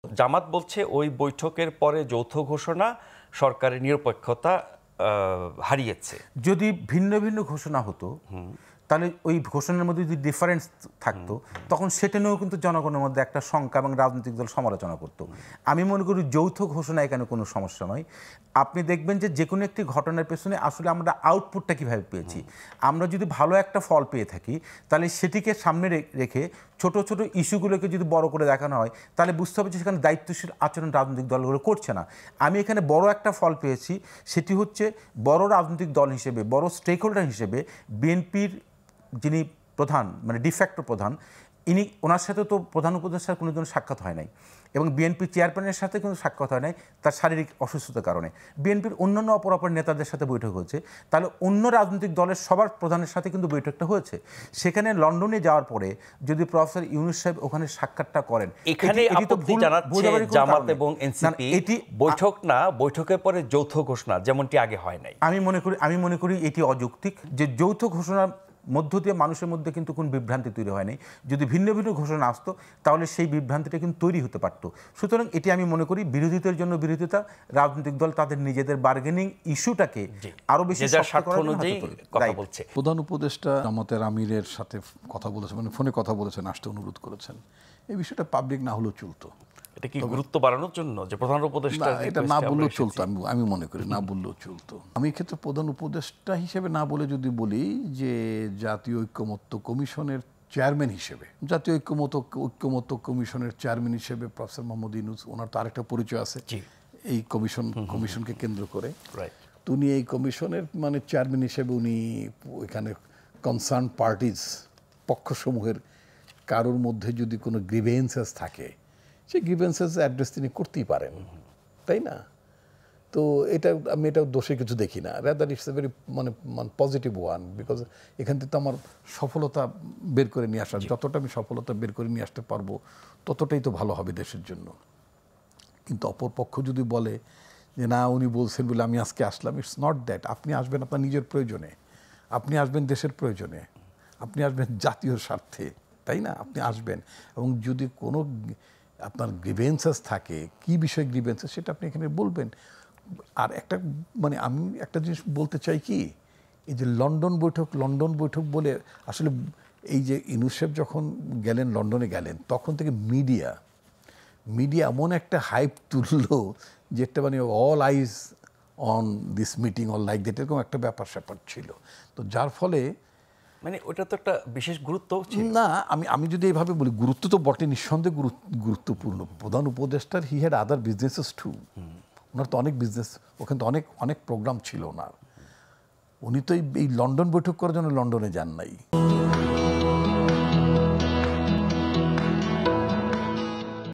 জামাত বলছে ওই বৈঠকের পরে যৌথ ঘোষণা সরকারের নিরপেক্ষতা হারিয়েছে। যদি ভিন্ন ভিন্ন ঘোষণা হতো তাহলে ওই ঘোষণার মধ্যে যদি ডিফারেন্স থাকতো তখন সেটা নিয়েও কিন্তু জনগণের মধ্যে একটা শঙ্কা এবং রাজনৈতিক দল সমালোচনা করতো। আমি মনে করি যৌথ ঘোষণা এখানে কোনো সমস্যা নয়। আপনি দেখবেন যে কোনো একটি ঘটনার পেছনে আসলে আমরা আউটপুটটা কীভাবে পেয়েছি। আমরা যদি ভালো একটা ফল পেয়ে থাকি তাহলে সেটিকে সামনে রেখে ছোট ছোট ইস্যুগুলোকে যদি বড় করে দেখানো হয় তাহলে বুঝতে হবে যে সেখানে দায়িত্বশীল আচরণ রাজনৈতিক দলগুলো করছে না। আমি এখানে বড় একটা ফল পেয়েছি, সেটি হচ্ছে বড় রাজনৈতিক দল হিসেবে, বড় স্টেক হোল্ডার হিসেবে বিএনপির যিনি প্রধান মানে ডিফ্যাক্টো প্রধান, ওনার সাথে তো প্রধান উপদেষ্টার কোনো দিন সাক্ষাৎ হয় নাই এবং বিএনপি চেয়ারম্যানের সাথে কিন্তু সাক্ষাৎ হয় নাই তার শারীরিক অসুস্থতার কারণে। বিএনপির অন্যান্য অপরাপর নেতাদের সাথে বৈঠক হয়েছে, তাহলে অন্য রাজনৈতিক দলের সবার প্রধানের সাথে কিন্তু বৈঠকটা হয়েছে। সেখানে লন্ডনে যাওয়ার পরে যদি প্রফেসর ইউনূস সাহেব ওখানে সাক্ষাৎটা করেন, এখানে আপত্তি জানাচ্ছে জামাত এবং এনসিপি এটি বৈঠক না, বৈঠকের পরে যৌথ ঘোষণা যেমনটি আগে হয় নাই। আমি মনে করি এটি অযৌক্তিক। যে যৌথ ঘোষণা মধ্য দিয়ে মানুষের মধ্যে কিন্তু কোনো বিভ্রান্তি তৈরি হয়নি। যদি ভিন্ন ভিন্ন ঘোষণা আসতো তাহলে সেই বিভ্রান্তিটা কিন্তু তৈরি হতে পারত। সুতরাং এটি আমি মনে করি বিরোধিতার জন্য বিরোধিতা, রাজনৈতিক দল তাদের নিজেদের বার্গেনিং ইস্যুটাকে আরো বেশি কথা বলছে। প্রধান উপদেষ্টা জামাতের আমিরের সাথে কথা বলেছেন, মানে ফোনে কথা বলেছেন, আসতে অনুরোধ করেছেন। এই বিষয়টা পাবলিক না হলেও চলতো। এটা কি গুরুত্ব বাড়ানোর জন্য যে প্রধান উপদেষ্টা এটা না বললেও চলতো, আমি মনে করি না বললেও চলতো। আমি ক্ষেত্রে প্রধান উপদেষ্টা হিসেবে না বলে যদি বলি যে জাতীয় ঐক্যমত্য কমিশনের চেয়ারম্যান হিসেবে, জাতীয় ঐক্যমত্য কমিশনের চেয়ারম্যান হিসেবে প্রফেসর মোহাম্মদ ইউনূস, ওনার তো আরেকটা পরিচয় আছে এই কমিশনকে কেন্দ্র করে। তো উনি এই কমিশনের মানে চেয়ারম্যান হিসেবে উনি এখানে কনসার্ন পার্টিজ পক্ষসমূহের কারোর মধ্যে যদি কোনো গ্রিভেন্সেস থাকে সেই গ্রিভেন্সেস অ্যাড্রেস তিনি করতেই পারেন, তাই না? তো আমি এটা দোষে কিছু দেখি না। রাদার ইটস এ ভেরি মানে পজিটিভ ওয়ান, বিকজ এখান থেকে তো আমার সফলতা বের করে নিয়ে আসা, যতটা আমি সফলতা বের করে নিয়ে আসতে পারবো ততটাই তো ভালো হবে দেশের জন্য। কিন্তু অপরপক্ষ যদি বলে যে না উনি বলছেন বলে আমি আজকে আসলাম, ইটস নট দ্যাট। আপনি আসবেন আপনার নিজের প্রয়োজনে, আপনি আসবেন দেশের প্রয়োজনে, আপনি আসবেন জাতীয় স্বার্থে, তাই না? আপনি আসবেন এবং যদি কোনো আপনার গ্রিভেন্সেস থাকে, কি বিষয় গ্রিভেন্সেস সেটা আপনি এখানে বলবেন। আর একটা মানে আমি একটা জিনিস বলতে চাই কি, এই যে লন্ডন বৈঠক বলে আসলে এই যে ইউনূস সাহেব যখন গেলেন লন্ডনে গেলেন তখন থেকে মিডিয়া এমন একটা হাইপ তুললো যেটা মানে all eyes on this meeting all like that, এরকম একটা ব্যাপার স্যাপার ছিল। তো যার ফলে মানে ওটা তো একটা বিশেষ গুরুত্ব না, আমি যদি এইভাবে বলি গুরুত্ব তো বটে, নিঃসন্দেহে গুরুত্বপূর্ণ। প্রধান উপদেষ্টার he had other businesses too, ওনার তো অনেক বিজনেস, ওখানে তো অনেক প্রোগ্রাম ছিল ওনার। উনি তো এই লন্ডন বৈঠক করার জন্য লন্ডনে যান নাই।